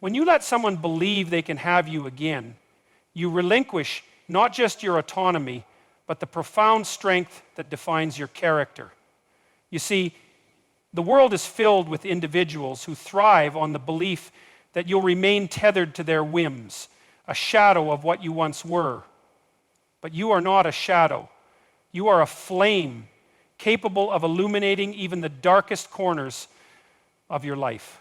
When you let someone believe they can have you again, you relinquish not just your autonomy, but the profound strength that defines your character. You see, the world is filled with individuals who thrive on the belief that you'll remain tethered to their whims, a shadow of what you once were. But you are not a shadow. You are a flame capable of illuminating even the darkest corners of your life.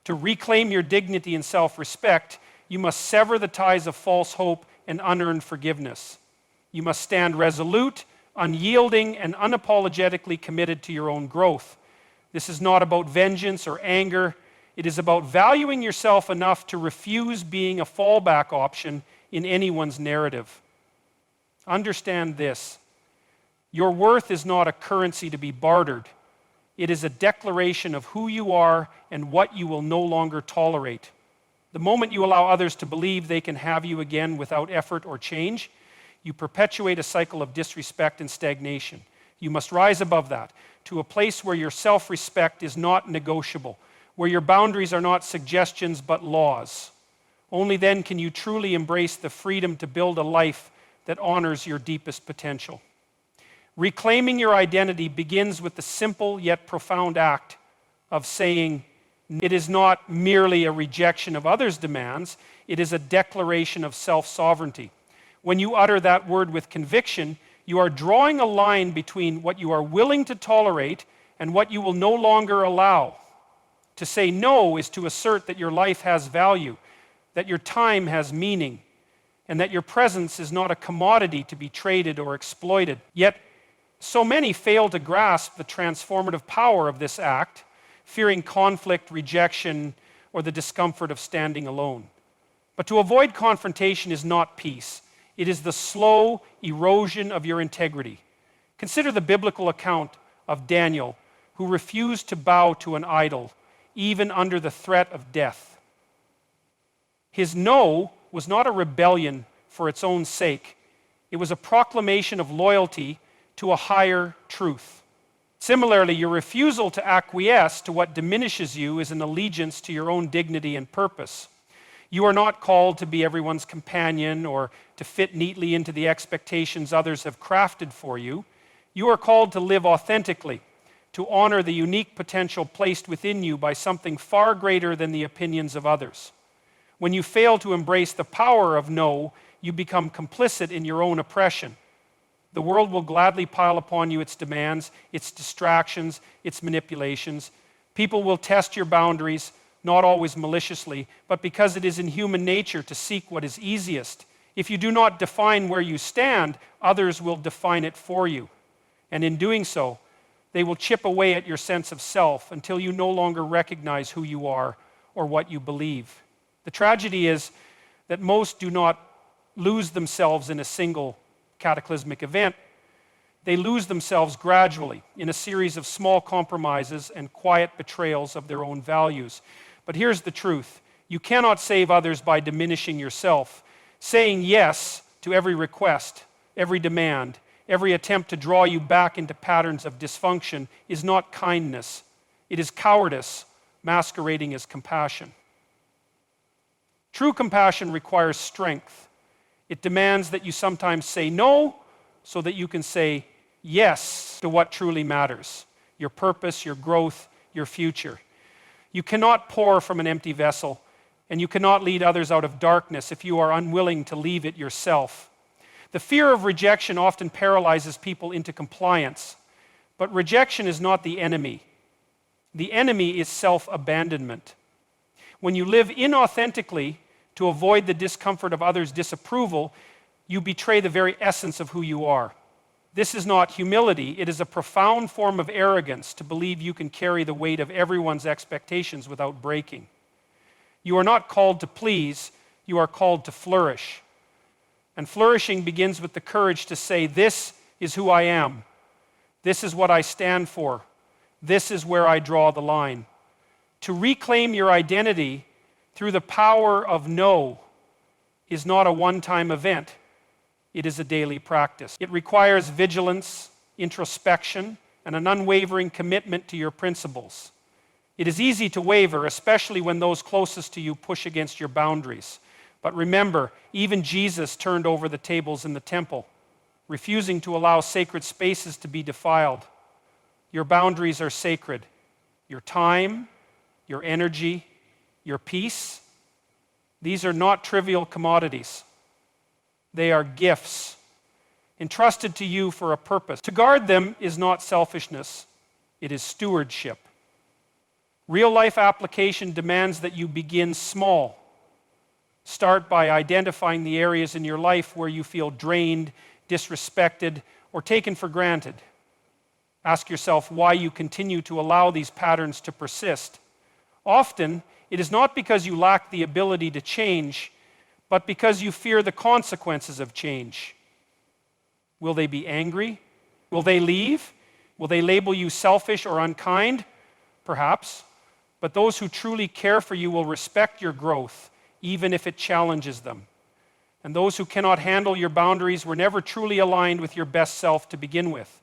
To reclaim your dignity and self-respect, you must sever the ties of false hope and unearned forgiveness. You must stand resolute, unyielding, and unapologetically committed to your own growth. This is not about vengeance or anger. It is about valuing yourself enough to refuse being a fallback option in anyone's narrative. Understand this. Your worth is not a currency to be bartered. It is a declaration of who you are and what you will no longer tolerate. The moment you allow others to believe they can have you again without effort or change, you perpetuate a cycle of disrespect and stagnation. You must rise above that to a place where your self-respect is not negotiable, where your boundaries are not suggestions but laws. Only then can you truly embrace the freedom to build a life that honors your deepest potential. Reclaiming your identity begins with the simple yet profound act of saying, it is not merely a rejection of others' demands, it is a declaration of self-sovereignty. When you utter that word with conviction, you are drawing a line between what you are willing to tolerate and what you will no longer allow. To say no is to assert that your life has value, that your time has meaning, and that your presence is not a commodity to be traded or exploited. Yet, so many fail to grasp the transformative power of this act, fearing conflict, rejection, or the discomfort of standing alone. But to avoid confrontation is not peace. It is the slow erosion of your integrity. Consider the biblical account of Daniel, who refused to bow to an idol, even under the threat of death. His no was not a rebellion for its own sake. It was a proclamation of loyalty to a higher truth. Similarly, your refusal to acquiesce to what diminishes you is an allegiance to your own dignity and purpose. You are not called to be everyone's companion or to fit neatly into the expectations others have crafted for you. You are called to live authentically, to honor the unique potential placed within you by something far greater than the opinions of others. When you fail to embrace the power of no, you become complicit in your own oppression. The world will gladly pile upon you its demands, its distractions, its manipulations. People will test your boundaries, not always maliciously, but because it is in human nature to seek what is easiest. If you do not define where you stand, others will define it for you. And in doing so, they will chip away at your sense of self until you no longer recognize who you are or what you believe. The tragedy is that most do not lose themselves in a single cataclysmic event. They lose themselves gradually in a series of small compromises and quiet betrayals of their own values. But here's the truth. You cannot save others by diminishing yourself. Saying yes to every request, every demand, every attempt to draw you back into patterns of dysfunction is not kindness. It is cowardice masquerading as compassion. True compassion requires strength. It demands that you sometimes say no so that you can say yes to what truly matters, your purpose, your growth, your future. You cannot pour from an empty vessel, and you cannot lead others out of darkness if you are unwilling to leave it yourself. The fear of rejection often paralyzes people into compliance, but rejection is not the enemy. The enemy is self-abandonment. When you live inauthentically to avoid the discomfort of others' disapproval, you betray the very essence of who you are. This is not humility, it is a profound form of arrogance to believe you can carry the weight of everyone's expectations without breaking. You are not called to please, you are called to flourish. And flourishing begins with the courage to say, this is who I am. This is what I stand for. This is where I draw the line. To reclaim your identity through the power of no is not a one-time event. It is a daily practice. It requires vigilance, introspection, and an unwavering commitment to your principles. It is easy to waver, especially when those closest to you push against your boundaries. But remember, even Jesus turned over the tables in the temple, refusing to allow sacred spaces to be defiled. Your boundaries are sacred. Your time, your energy, your peace, these are not trivial commodities. They are gifts entrusted to you for a purpose. To guard them is not selfishness, it is stewardship. Real life application demands that you begin small. Start by identifying the areas in your life where you feel drained, disrespected, or taken for granted. Ask yourself why you continue to allow these patterns to persist. Often, it is not because you lack the ability to change, but because you fear the consequences of change. Will they be angry? Will they leave? Will they label you selfish or unkind? Perhaps. But those who truly care for you will respect your growth, even if it challenges them. And those who cannot handle your boundaries were never truly aligned with your best self to begin with.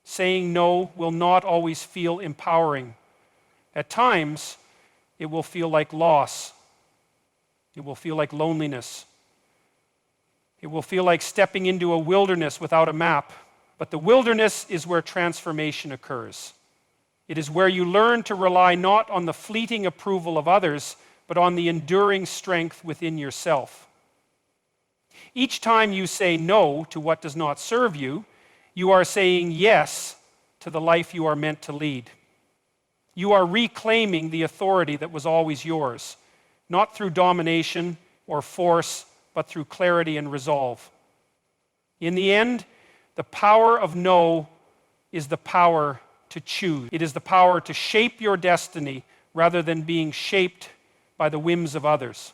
Saying no will not always feel empowering. At times, it will feel like loss. It will feel like loneliness. It will feel like stepping into a wilderness without a map. But the wilderness is where transformation occurs. It is where you learn to rely not on the fleeting approval of others, but on the enduring strength within yourself. Each time you say no to what does not serve you, you are saying yes to the life you are meant to lead. You are reclaiming the authority that was always yours, not through domination or force, but through clarity and resolve. In the end, the power of no is the power to choose. It is the power to shape your destiny rather than being shaped by the whims of others.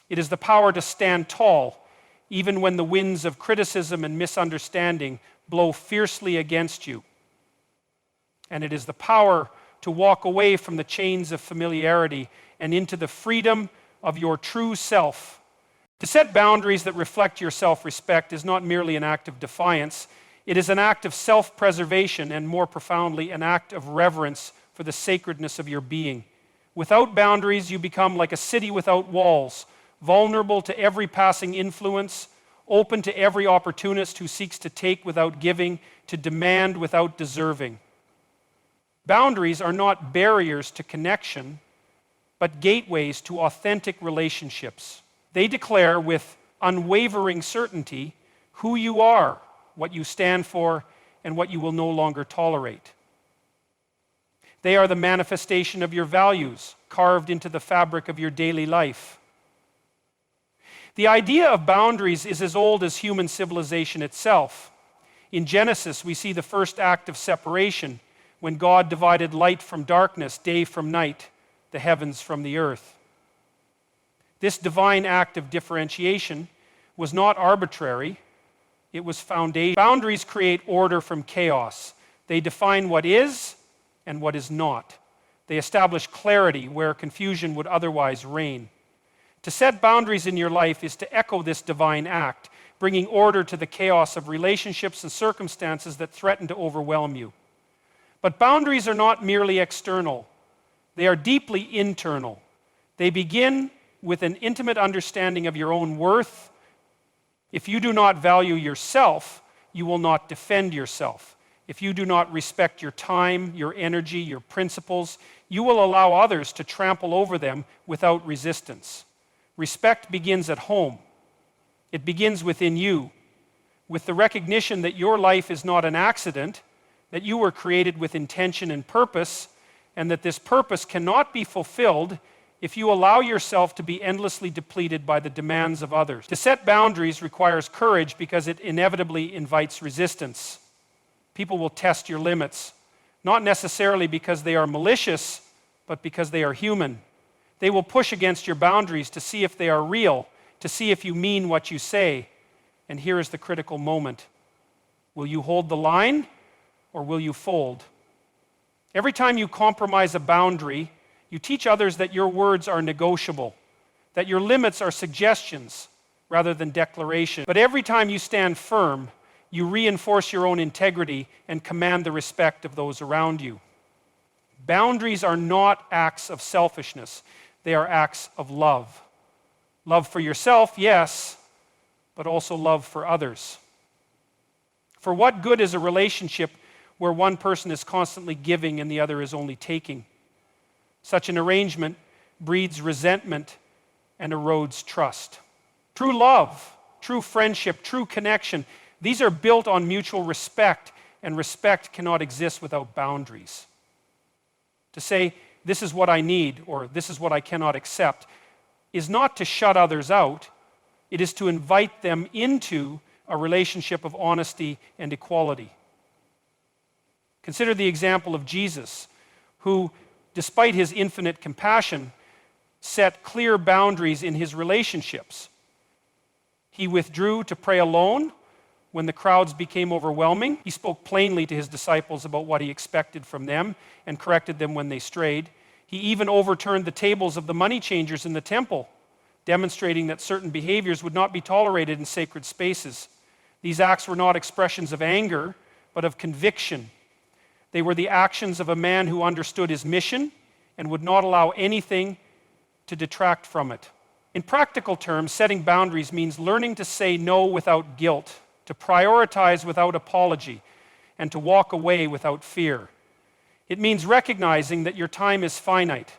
It is the power to stand tall even when the winds of criticism and misunderstanding blow fiercely against you. And it is the power to walk away from the chains of familiarity and into the freedom of your true self. To set boundaries that reflect your self-respect is not merely an act of defiance, it is an act of self-preservation and, more profoundly, an act of reverence for the sacredness of your being. Without boundaries, you become like a city without walls, vulnerable to every passing influence, open to every opportunist who seeks to take without giving, to demand without deserving. Boundaries are not barriers to connection, but gateways to authentic relationships. They declare with unwavering certainty who you are, what you stand for, and what you will no longer tolerate. They are the manifestation of your values, carved into the fabric of your daily life. The idea of boundaries is as old as human civilization itself. In Genesis, we see the first act of separation, when God divided light from darkness, day from night, the heavens from the earth. This divine act of differentiation was not arbitrary, it was foundational. Boundaries create order from chaos. They define what is and what is not. They establish clarity where confusion would otherwise reign. To set boundaries in your life is to echo this divine act, bringing order to the chaos of relationships and circumstances that threaten to overwhelm you. But boundaries are not merely external. They are deeply internal. They begin with an intimate understanding of your own worth. If you do not value yourself, you will not defend yourself. If you do not respect your time, your energy, your principles, you will allow others to trample over them without resistance. Respect begins at home. It begins within you, with the recognition that your life is not an accident, that you were created with intention and purpose, and that this purpose cannot be fulfilled if you allow yourself to be endlessly depleted by the demands of others. To set boundaries requires courage because it inevitably invites resistance. People will test your limits, not necessarily because they are malicious, but because they are human. They will push against your boundaries to see if they are real, to see if you mean what you say. And here is the critical moment. Will you hold the line, or will you fold? Every time you compromise a boundary, you teach others that your words are negotiable, that your limits are suggestions rather than declaration. But every time you stand firm, you reinforce your own integrity and command the respect of those around you. Boundaries are not acts of selfishness. They are acts of love. Love for yourself, yes, but also love for others. For what good is a relationship where one person is constantly giving and the other is only taking? Such an arrangement breeds resentment and erodes trust. True love, true friendship, true connection, these are built on mutual respect, and respect cannot exist without boundaries. To say, this is what I need, or this is what I cannot accept, is not to shut others out. It is to invite them into a relationship of honesty and equality. Consider the example of Jesus, who, despite his infinite compassion, set clear boundaries in his relationships. He withdrew to pray alone when the crowds became overwhelming. He spoke plainly to his disciples about what he expected from them and corrected them when they strayed. He even overturned the tables of the money changers in the temple, demonstrating that certain behaviors would not be tolerated in sacred spaces. These acts were not expressions of anger, but of conviction. They were the actions of a man who understood his mission and would not allow anything to detract from it. In practical terms, setting boundaries means learning to say no without guilt, to prioritize without apology, and to walk away without fear. It means recognizing that your time is finite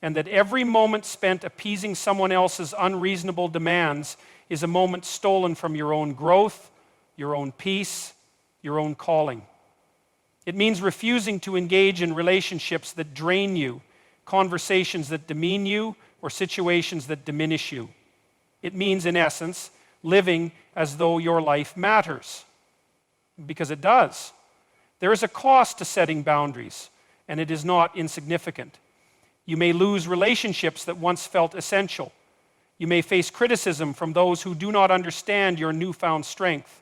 and that every moment spent appeasing someone else's unreasonable demands is a moment stolen from your own growth, your own peace, your own calling. It means refusing to engage in relationships that drain you, conversations that demean you, or situations that diminish you. It means, in essence, living as though your life matters. Because it does. There is a cost to setting boundaries, and it is not insignificant. You may lose relationships that once felt essential. You may face criticism from those who do not understand your newfound strength.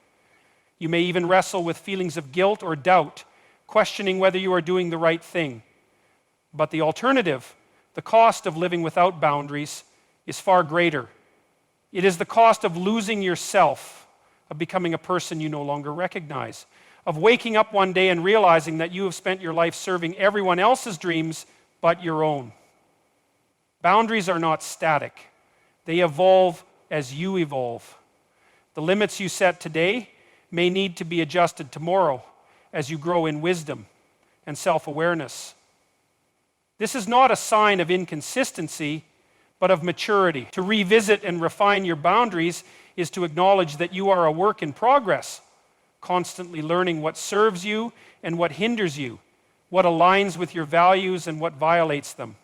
You may even wrestle with feelings of guilt or doubt, questioning whether you are doing the right thing. But the alternative, the cost of living without boundaries, is far greater. It is the cost of losing yourself, of becoming a person you no longer recognize, of waking up one day and realizing that you have spent your life serving everyone else's dreams but your own. Boundaries are not static. They evolve as you evolve. The limits you set today may need to be adjusted tomorrow as you grow in wisdom and self-awareness. This is not a sign of inconsistency, but of maturity. To revisit and refine your boundaries is to acknowledge that you are a work in progress, constantly learning what serves you and what hinders you, what aligns with your values and what violates them.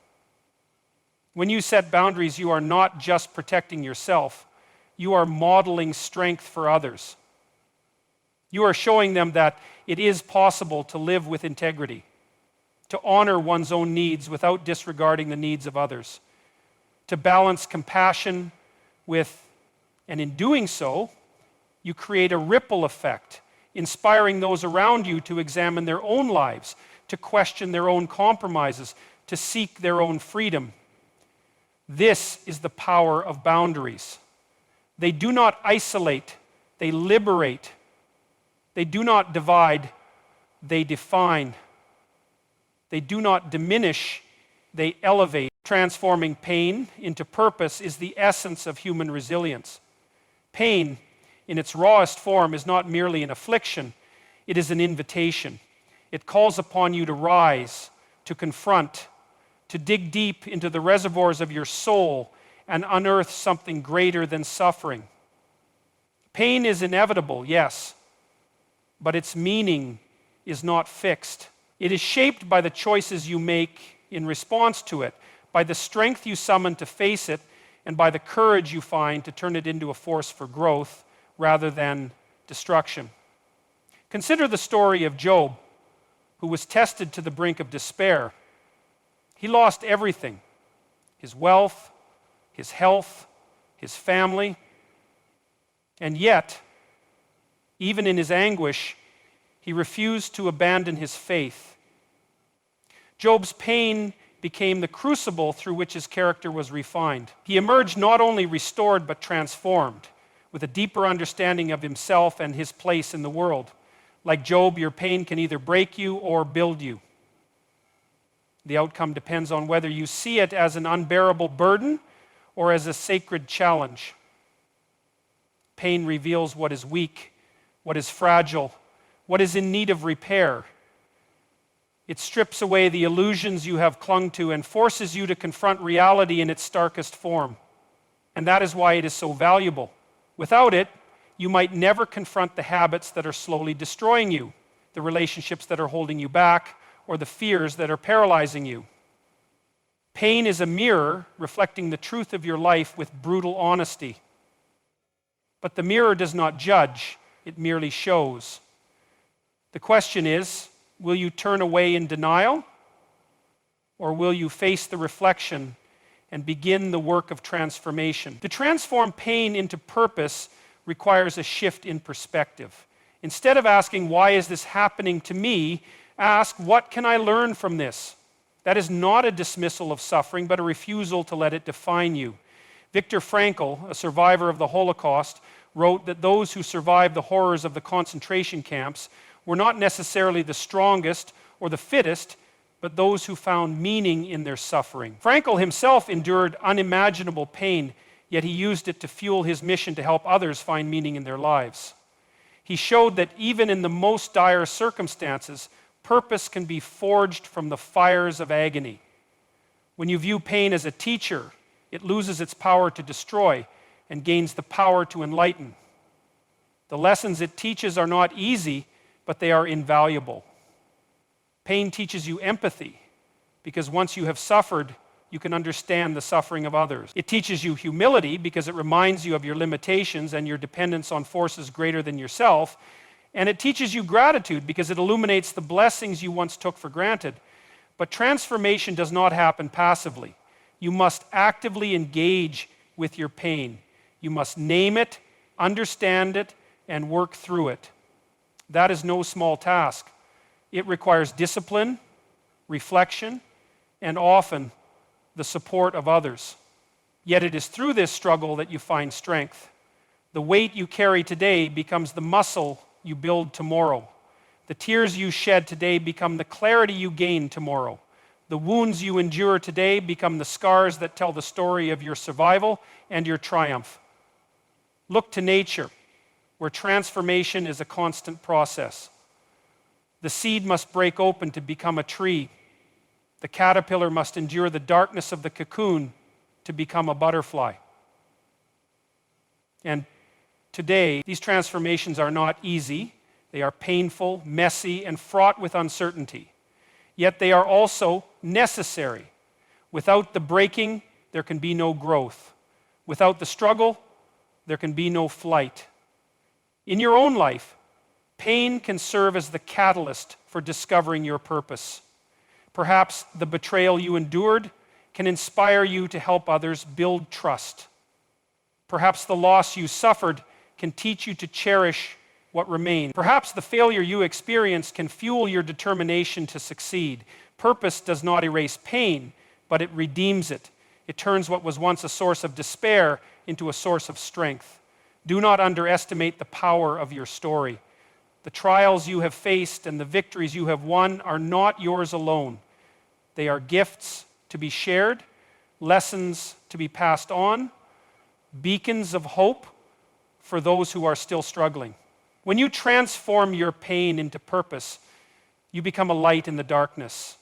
When you set boundaries, you are not just protecting yourself, you are modeling strength for others. You are showing them that it is possible to live with integrity, to honor one's own needs without disregarding the needs of others, to balance compassion with, and in doing so, you create a ripple effect, inspiring those around you to examine their own lives, to question their own compromises, to seek their own freedom. This is the power of boundaries. They do not isolate, they liberate. They do not divide, they define. They do not diminish, they elevate. Transforming pain into purpose is the essence of human resilience. Pain, in its rawest form, is not merely an affliction, it is an invitation. It calls upon you to rise, to confront, to dig deep into the reservoirs of your soul and unearth something greater than suffering. Pain is inevitable, yes, but its meaning is not fixed. It is shaped by the choices you make in response to it, by the strength you summon to face it, and by the courage you find to turn it into a force for growth rather than destruction. Consider the story of Job, who was tested to the brink of despair. He lost everything: his wealth, his health, his family. And yet, even in his anguish, he refused to abandon his faith. Job's pain became the crucible through which his character was refined. He emerged not only restored but transformed, with a deeper understanding of himself and his place in the world. Like Job, your pain can either break you or build you. The outcome depends on whether you see it as an unbearable burden or as a sacred challenge. Pain reveals what is weak, what is fragile, what is in need of repair. It strips away the illusions you have clung to and forces you to confront reality in its starkest form. And that is why it is so valuable. Without it, you might never confront the habits that are slowly destroying you, the relationships that are holding you back, or the fears that are paralyzing you. Pain is a mirror reflecting the truth of your life with brutal honesty. But the mirror does not judge, it merely shows. The question is, will you turn away in denial, or will you face the reflection and begin the work of transformation? To transform pain into purpose requires a shift in perspective. Instead of asking, why is this happening to me, ask, what can I learn from this? That is not a dismissal of suffering, but a refusal to let it define you. Viktor Frankl, a survivor of the Holocaust, wrote that those who survived the horrors of the concentration camps were not necessarily the strongest or the fittest, but those who found meaning in their suffering. Frankl himself endured unimaginable pain, yet he used it to fuel his mission to help others find meaning in their lives. He showed that even in the most dire circumstances, purpose can be forged from the fires of agony. When you view pain as a teacher, it loses its power to destroy and gains the power to enlighten. The lessons it teaches are not easy, but they are invaluable. Pain teaches you empathy, because once you have suffered, you can understand the suffering of others. It teaches you humility, because it reminds you of your limitations and your dependence on forces greater than yourself. And it teaches you gratitude, because it illuminates the blessings you once took for granted. But transformation does not happen passively. You must actively engage with your pain. You must name it, understand it, and work through it. That is no small task. It requires discipline, reflection, and often the support of others. Yet it is through this struggle that you find strength. The weight you carry today becomes the muscle you build tomorrow. The tears you shed today become the clarity you gain tomorrow. The wounds you endure today become the scars that tell the story of your survival and your triumph. Look to nature, where transformation is a constant process. The seed must break open to become a tree. The caterpillar must endure the darkness of the cocoon to become a butterfly. And today, these transformations are not easy. They are painful, messy, and fraught with uncertainty. Yet they are also necessary. Without the breaking, there can be no growth. Without the struggle, there can be no flight. In your own life, pain can serve as the catalyst for discovering your purpose. Perhaps the betrayal you endured can inspire you to help others build trust. Perhaps the loss you suffered can teach you to cherish what remains. Perhaps the failure you experienced can fuel your determination to succeed. Purpose does not erase pain, but it redeems it. It turns what was once a source of despair into a source of strength. Do not underestimate the power of your story. The trials you have faced and the victories you have won are not yours alone. They are gifts to be shared, lessons to be passed on, beacons of hope for those who are still struggling. When you transform your pain into purpose, you become a light in the darkness,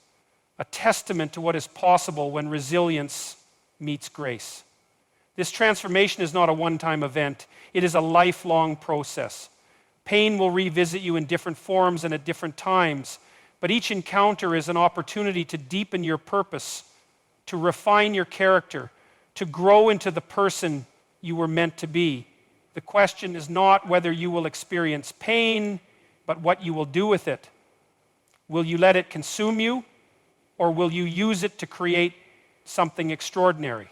a testament to what is possible when resilience meets grace. This transformation is not a one-time event. It is a lifelong process. Pain will revisit you in different forms and at different times, but each encounter is an opportunity to deepen your purpose, to refine your character, to grow into the person you were meant to be. The question is not whether you will experience pain, but what you will do with it. Will you let it consume you, or will you use it to create something extraordinary?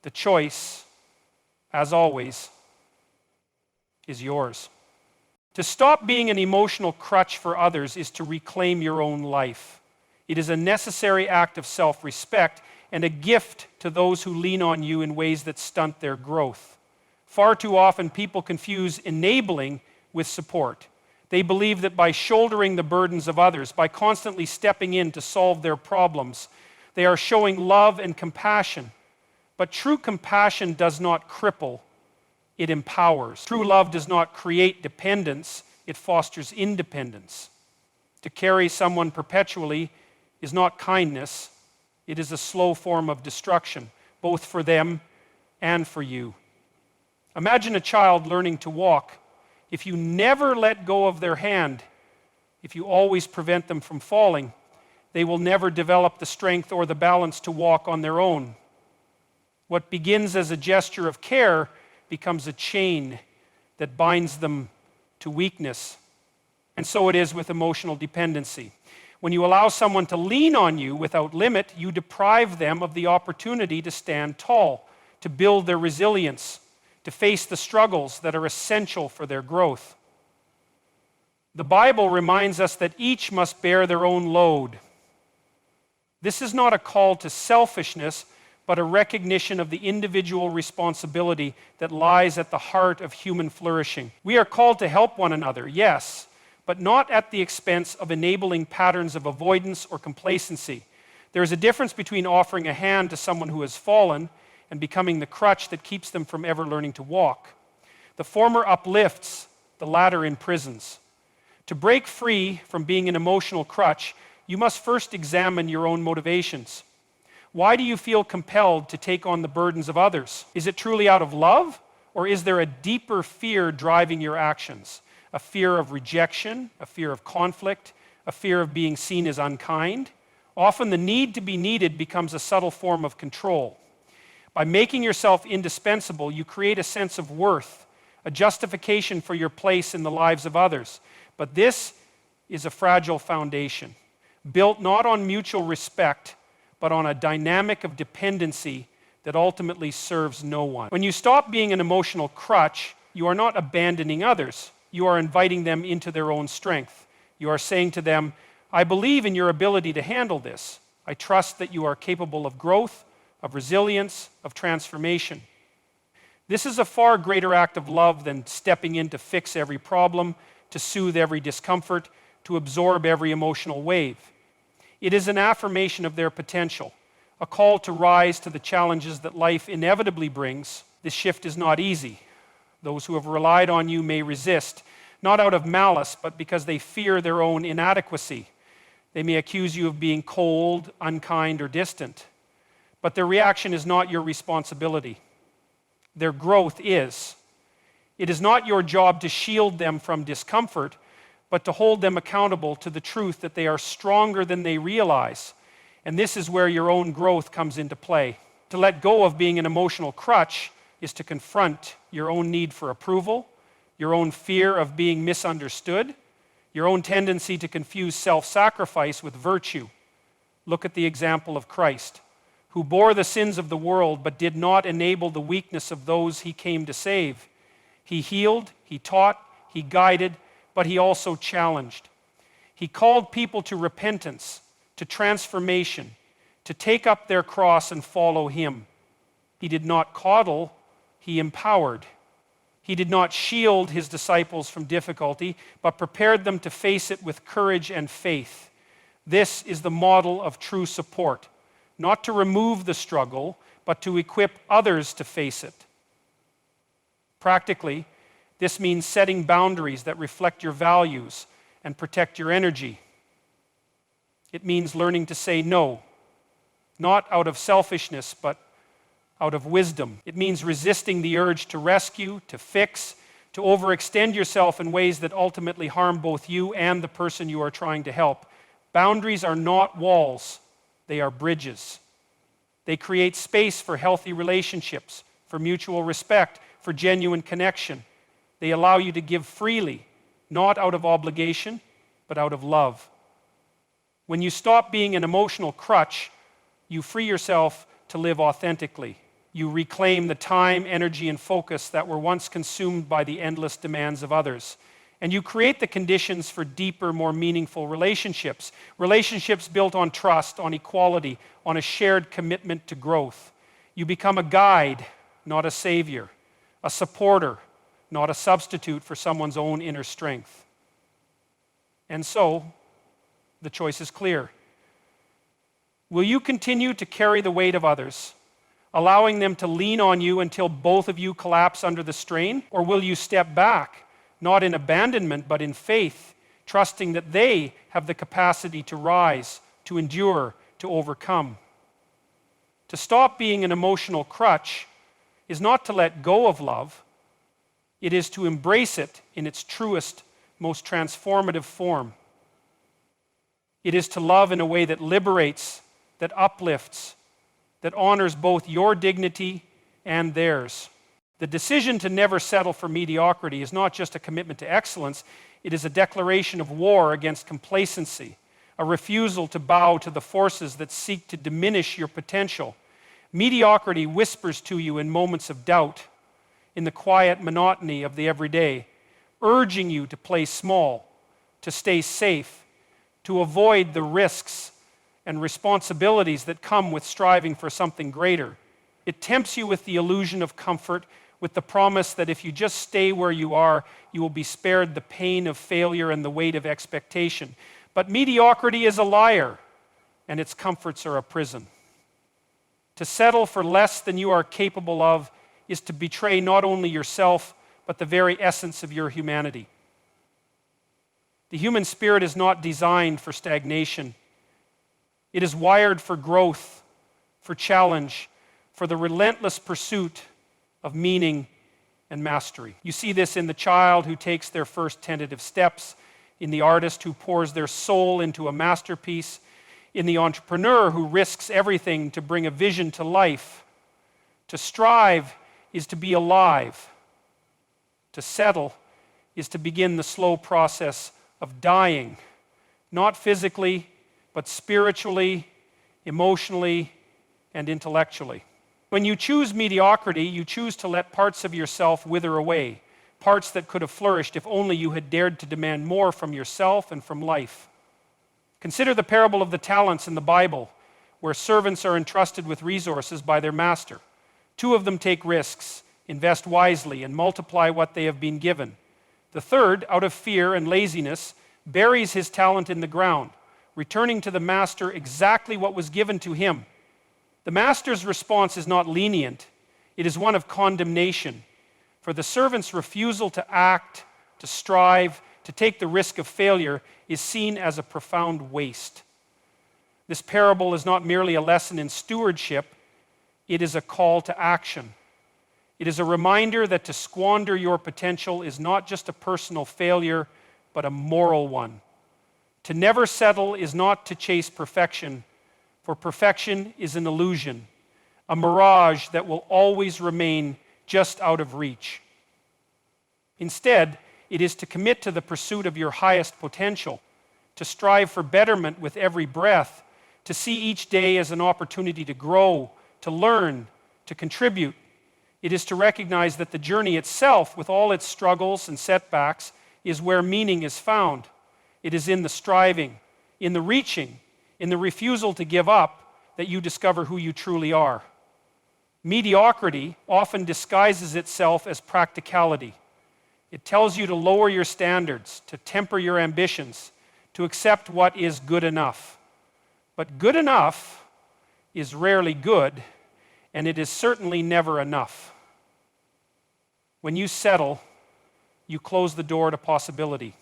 The choice, as always, is yours. To stop being an emotional crutch for others is to reclaim your own life. It is a necessary act of self-respect and a gift to those who lean on you in ways that stunt their growth. Far too often, people confuse enabling with support. They believe that by shouldering the burdens of others, by constantly stepping in to solve their problems, they are showing love and compassion. But true compassion does not cripple, it empowers. True love does not create dependence, it fosters independence. To carry someone perpetually is not kindness, it is a slow form of destruction, both for them and for you. Imagine a child learning to walk. If you never let go of their hand, if you always prevent them from falling, they will never develop the strength or the balance to walk on their own. What begins as a gesture of care becomes a chain that binds them to weakness. And so it is with emotional dependency. When you allow someone to lean on you without limit, you deprive them of the opportunity to stand tall, to build their resilience, to face the struggles that are essential for their growth. The Bible reminds us that each must bear their own load. This is not a call to selfishness, but a recognition of the individual responsibility that lies at the heart of human flourishing. We are called to help one another, yes, but not at the expense of enabling patterns of avoidance or complacency. There is a difference between offering a hand to someone who has fallen and becoming the crutch that keeps them from ever learning to walk. The former uplifts, the latter imprisons. To break free from being an emotional crutch, you must first examine your own motivations. Why do you feel compelled to take on the burdens of others? Is it truly out of love, or is there a deeper fear driving your actions? A fear of rejection, a fear of conflict, a fear of being seen as unkind? Often the need to be needed becomes a subtle form of control. By making yourself indispensable, you create a sense of worth, a justification for your place in the lives of others. But this is a fragile foundation, built not on mutual respect, but on a dynamic of dependency that ultimately serves no one. When you stop being an emotional crutch, you are not abandoning others. You are inviting them into their own strength. You are saying to them, I believe in your ability to handle this. I trust that you are capable of growth, of resilience, of transformation. This is a far greater act of love than stepping in to fix every problem, to soothe every discomfort, to absorb every emotional wave. It is an affirmation of their potential, a call to rise to the challenges that life inevitably brings. This shift is not easy. Those who have relied on you may resist, not out of malice, but because they fear their own inadequacy. They may accuse you of being cold, unkind, or distant. But their reaction is not your responsibility. Their growth is. It is not your job to shield them from discomfort, but to hold them accountable to the truth that they are stronger than they realize. And this is where your own growth comes into play. To let go of being an emotional crutch is to confront your own need for approval, your own fear of being misunderstood, your own tendency to confuse self-sacrifice with virtue. Look at the example of Christ, who bore the sins of the world but did not enable the weakness of those he came to save. He healed, he taught, he guided, but he also challenged. He called people to repentance, to transformation, to take up their cross and follow him. He did not coddle, he empowered. He did not shield his disciples from difficulty, but prepared them to face it with courage and faith. This is the model of true support, not to remove the struggle, but to equip others to face it. Practically, this means setting boundaries that reflect your values and protect your energy. It means learning to say no, not out of selfishness, but out of wisdom. It means resisting the urge to rescue, to fix, to overextend yourself in ways that ultimately harm both you and the person you are trying to help. Boundaries are not walls, they are bridges. They create space for healthy relationships, for mutual respect, for genuine connection. They allow you to give freely, not out of obligation, but out of love. When you stop being an emotional crutch, you free yourself to live authentically. You reclaim the time, energy, and focus that were once consumed by the endless demands of others. And you create the conditions for deeper, more meaningful relationships. Relationships built on trust, on equality, on a shared commitment to growth. You become a guide, not a savior, a supporter, not a substitute for someone's own inner strength. And so, the choice is clear. Will you continue to carry the weight of others, allowing them to lean on you until both of you collapse under the strain? Or will you step back, not in abandonment, but in faith, trusting that they have the capacity to rise, to endure, to overcome? To stop being an emotional crutch is not to let go of love. It is to embrace it in its truest, most transformative form. It is to love in a way that liberates, that uplifts, that honors both your dignity and theirs. The decision to never settle for mediocrity is not just a commitment to excellence, it is a declaration of war against complacency, a refusal to bow to the forces that seek to diminish your potential. Mediocrity whispers to you in moments of doubt, in the quiet monotony of the everyday, urging you to play small, to stay safe, to avoid the risks and responsibilities that come with striving for something greater. It tempts you with the illusion of comfort, with the promise that if you just stay where you are, you will be spared the pain of failure and the weight of expectation. But mediocrity is a liar, and its comforts are a prison. To settle for less than you are capable of is to betray not only yourself, but the very essence of your humanity. The human spirit is not designed for stagnation. It is wired for growth, for challenge, for the relentless pursuit of meaning and mastery. You see this in the child who takes their first tentative steps, in the artist who pours their soul into a masterpiece, in the entrepreneur who risks everything to bring a vision to life. To strive is to be alive. To settle is to begin the slow process of dying, not physically, but spiritually, emotionally, and intellectually. When you choose mediocrity, you choose to let parts of yourself wither away, parts that could have flourished if only you had dared to demand more from yourself and from life. Consider the parable of the talents in the Bible, where servants are entrusted with resources by their master. 2 of them take risks, invest wisely, and multiply what they have been given. The third, out of fear and laziness, buries his talent in the ground, returning to the master exactly what was given to him. The master's response is not lenient, it is one of condemnation. For the servant's refusal to act, to strive, to take the risk of failure is seen as a profound waste. This parable is not merely a lesson in stewardship, it is a call to action. It is a reminder that to squander your potential is not just a personal failure, but a moral one. To never settle is not to chase perfection, for perfection is an illusion, a mirage that will always remain just out of reach. Instead, it is to commit to the pursuit of your highest potential, to strive for betterment with every breath, to see each day as an opportunity to grow, to learn, to contribute. It is to recognize that the journey itself, with all its struggles and setbacks, is where meaning is found. It is in the striving, in the reaching, in the refusal to give up that you discover who you truly are. Mediocrity often disguises itself as practicality. It tells you to lower your standards, to temper your ambitions, to accept what is good enough. But good enough is rarely good, and it is certainly never enough. When you settle, you close the door to possibility.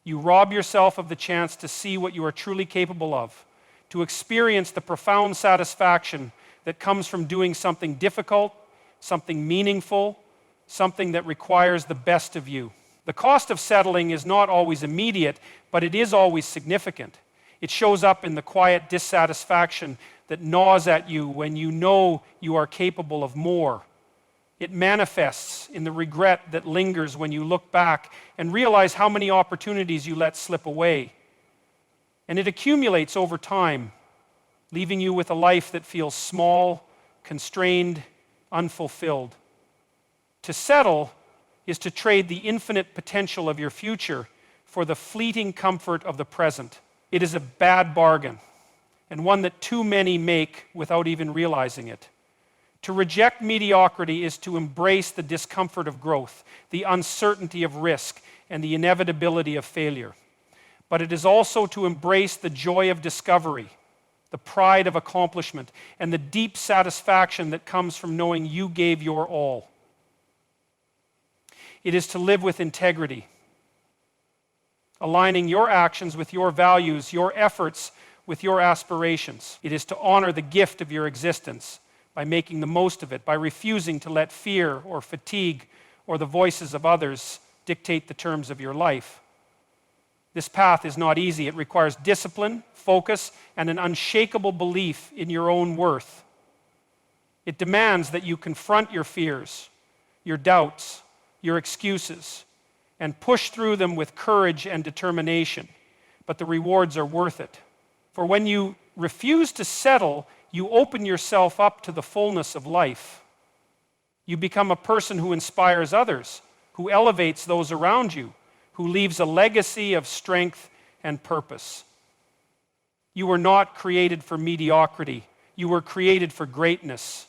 You rob yourself of the chance to see what you are truly capable of, to experience the profound satisfaction that comes from doing something difficult, something meaningful, something that requires the best of you. The cost of settling is not always immediate, but it is always significant. It shows up in the quiet dissatisfaction that gnaws at you when you know you are capable of more. It manifests in the regret that lingers when you look back and realize how many opportunities you let slip away. And it accumulates over time, leaving you with a life that feels small, constrained, unfulfilled. To settle is to trade the infinite potential of your future for the fleeting comfort of the present. It is a bad bargain, and one that too many make without even realizing it. To reject mediocrity is to embrace the discomfort of growth, the uncertainty of risk, and the inevitability of failure. but it is also to embrace the joy of discovery, the pride of accomplishment, and the deep satisfaction that comes from knowing you gave your all. It is to live with integrity, aligning your actions with your values, your efforts with your aspirations. It is to honor the gift of your existence by making the most of it, by refusing to let fear or fatigue or the voices of others dictate the terms of your life. This path is not easy. It requires discipline, focus, and an unshakable belief in your own worth. It demands that you confront your fears, your doubts, your excuses, and push through them with courage and determination. But the rewards are worth it. For when you refuse to settle, you open yourself up to the fullness of life. You become a person who inspires others, who elevates those around you, who leaves a legacy of strength and purpose. You were not created for mediocrity. You were created for greatness.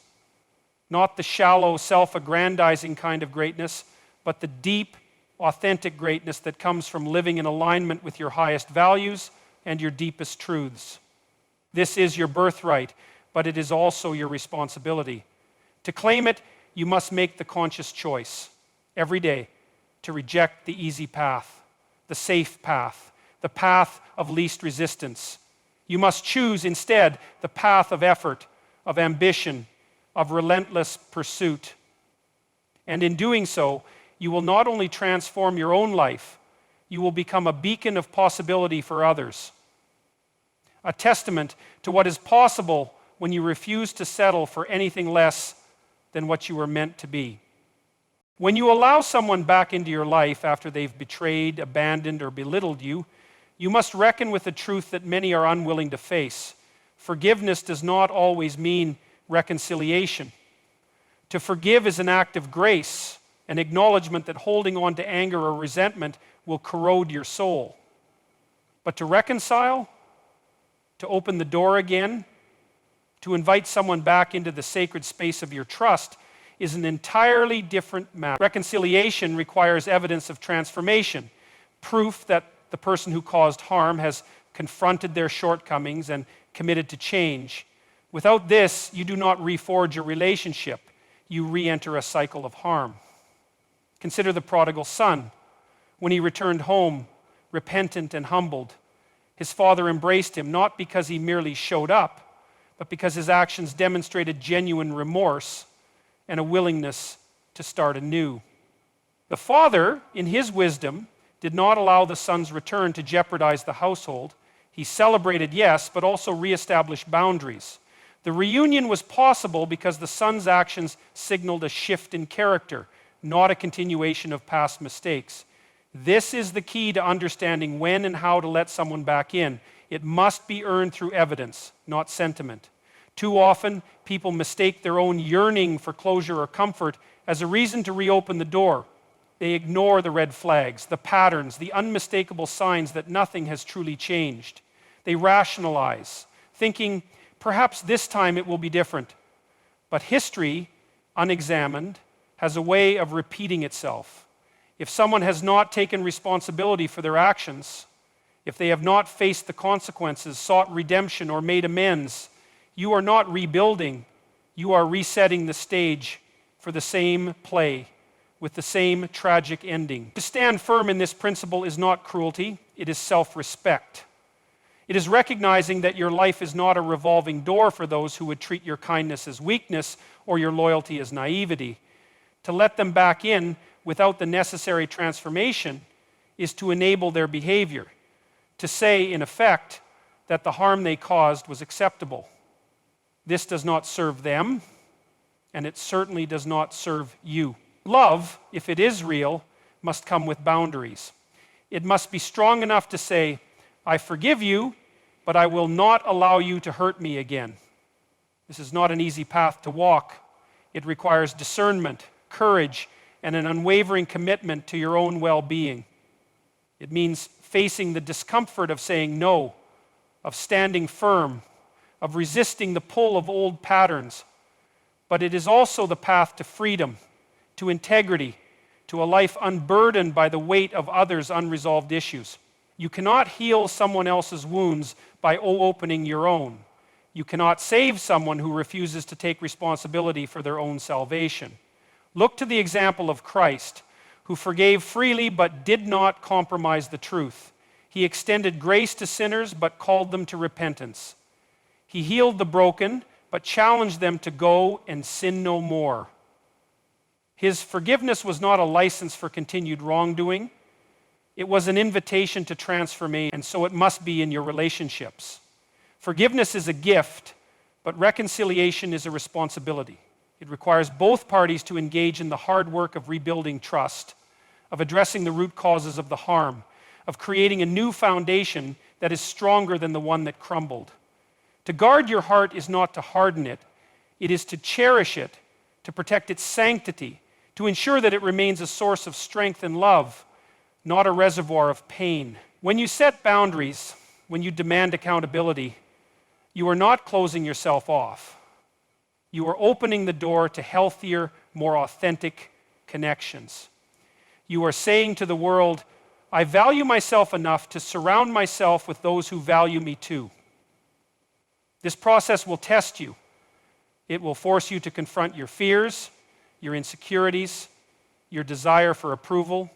Not the shallow, self-aggrandizing kind of greatness, but the deep, authentic greatness that comes from living in alignment with your highest values and your deepest truths. This is your birthright, but it is also your responsibility. To claim it, you must make the conscious choice every day to reject the easy path, the safe path, the path of least resistance. You must choose instead the path of effort, of ambition, of relentless pursuit. And in doing so, you will not only transform your own life, you will become a beacon of possibility for others. A testament to what is possible when you refuse to settle for anything less than what you were meant to be. When you allow someone back into your life after they've betrayed, abandoned, or belittled you, you must reckon with the truth that many are unwilling to face. Forgiveness does not always mean reconciliation. To forgive is an act of grace, an acknowledgement that holding on to anger or resentment will corrode your soul. But to reconcile, to open the door again, to invite someone back into the sacred space of your trust is an entirely different matter. Reconciliation requires evidence of transformation, proof that the person who caused harm has confronted their shortcomings and committed to change. Without this, you do not reforge a relationship. You re-enter a cycle of harm. Consider the prodigal son. When he returned home, repentant and humbled, his father embraced him, not because he merely showed up, but because his actions demonstrated genuine remorse and a willingness to start anew. The father, in his wisdom, did not allow the son's return to jeopardize the household. He celebrated, yes, but also reestablished boundaries. The reunion was possible because the son's actions signaled a shift in character, not a continuation of past mistakes. This is the key to understanding when and how to let someone back in. It must be earned through evidence, not sentiment. Too often, people mistake their own yearning for closure or comfort as a reason to reopen the door. They ignore the red flags, the patterns, the unmistakable signs that nothing has truly changed. They rationalize, thinking, perhaps this time it will be different. But history, unexamined, has a way of repeating itself. If someone has not taken responsibility for their actions, if they have not faced the consequences, sought redemption, or made amends, you are not rebuilding, you are resetting the stage for the same play with the same tragic ending. To stand firm in this principle is not cruelty, it is self-respect. It is recognizing that your life is not a revolving door for those who would treat your kindness as weakness or your loyalty as naivety. To let them back in without the necessary transformation is to enable their behavior, to say, in effect, that the harm they caused was acceptable. This does not serve them, and it certainly does not serve you. Love, if it is real, must come with boundaries. It must be strong enough to say, I forgive you, but I will not allow you to hurt me again. This is not an easy path to walk. It requires discernment, courage, and an unwavering commitment to your own well-being. It means facing the discomfort of saying no, of standing firm, of resisting the pull of old patterns. But it is also the path to freedom, to integrity, to a life unburdened by the weight of others' unresolved issues. You cannot heal someone else's wounds by opening your own. You cannot save someone who refuses to take responsibility for their own salvation. Look to the example of Christ, who forgave freely but did not compromise the truth. He extended grace to sinners but called them to repentance. He healed the broken but challenged them to go and sin no more. His forgiveness was not a license for continued wrongdoing. It was an invitation to transformation, and so it must be in your relationships. Forgiveness is a gift, but reconciliation is a responsibility. It requires both parties to engage in the hard work of rebuilding trust, of addressing the root causes of the harm, of creating a new foundation that is stronger than the one that crumbled. To guard your heart is not to harden it. It is to cherish it, to protect its sanctity, to ensure that it remains a source of strength and love, not a reservoir of pain. When you set boundaries, when you demand accountability, you are not closing yourself off. You are opening the door to healthier, more authentic connections. You are saying to the world, I value myself enough to surround myself with those who value me too. This process will test you. It will force you to confront your fears, your insecurities, your desire for approval.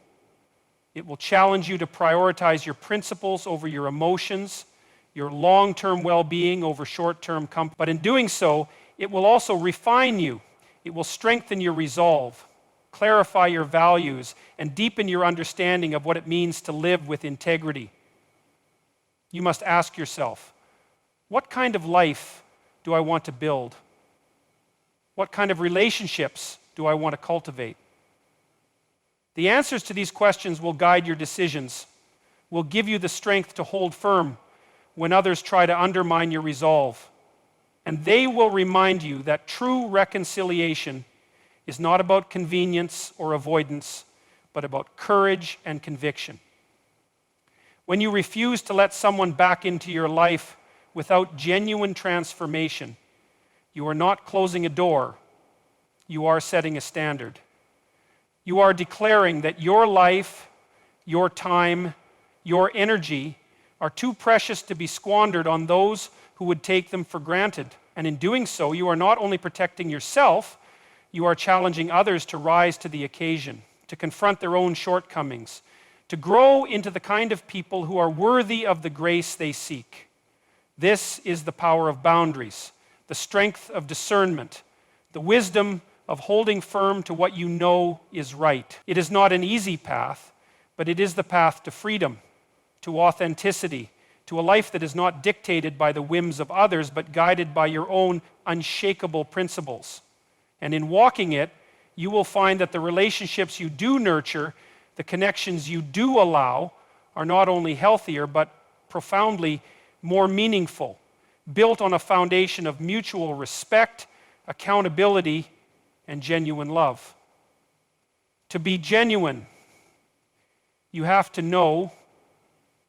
It will challenge you to prioritize your principles over your emotions, your long-term well-being over short-term comfort. But in doing so, it will also refine you. It will strengthen your resolve, clarify your values, and deepen your understanding of what it means to live with integrity. You must ask yourself, what kind of life do I want to build? What kind of relationships do I want to cultivate? The answers to these questions will guide your decisions, will give you the strength to hold firm when others try to undermine your resolve. And they will remind you that true reconciliation is not about convenience or avoidance, but about courage and conviction. When you refuse to let someone back into your life without genuine transformation, you are not closing a door, you are setting a standard. You are declaring that your life, your time, your energy are too precious to be squandered on those who would take them for granted. And in doing so, you are not only protecting yourself, you are challenging others to rise to the occasion, to confront their own shortcomings, to grow into the kind of people who are worthy of the grace they seek. This is the power of boundaries, the strength of discernment, the wisdom of holding firm to what you know is right. It is not an easy path, but it is the path to freedom, to authenticity, to a life that is not dictated by the whims of others, but guided by your own unshakable principles. And in walking it, you will find that the relationships you do nurture, the connections you do allow, are not only healthier, but profoundly more meaningful, built on a foundation of mutual respect, accountability, and genuine love. To be genuine, you have to know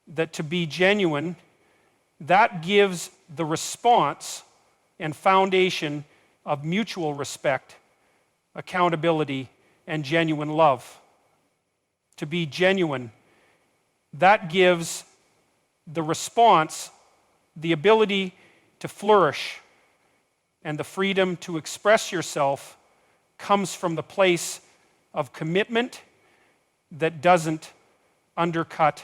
that to be genuine, that gives the response and foundation of mutual respect, accountability, and genuine love. To be genuine, that gives the response the ability to flourish, and the freedom to express yourself comes from the place of commitment that doesn't undercut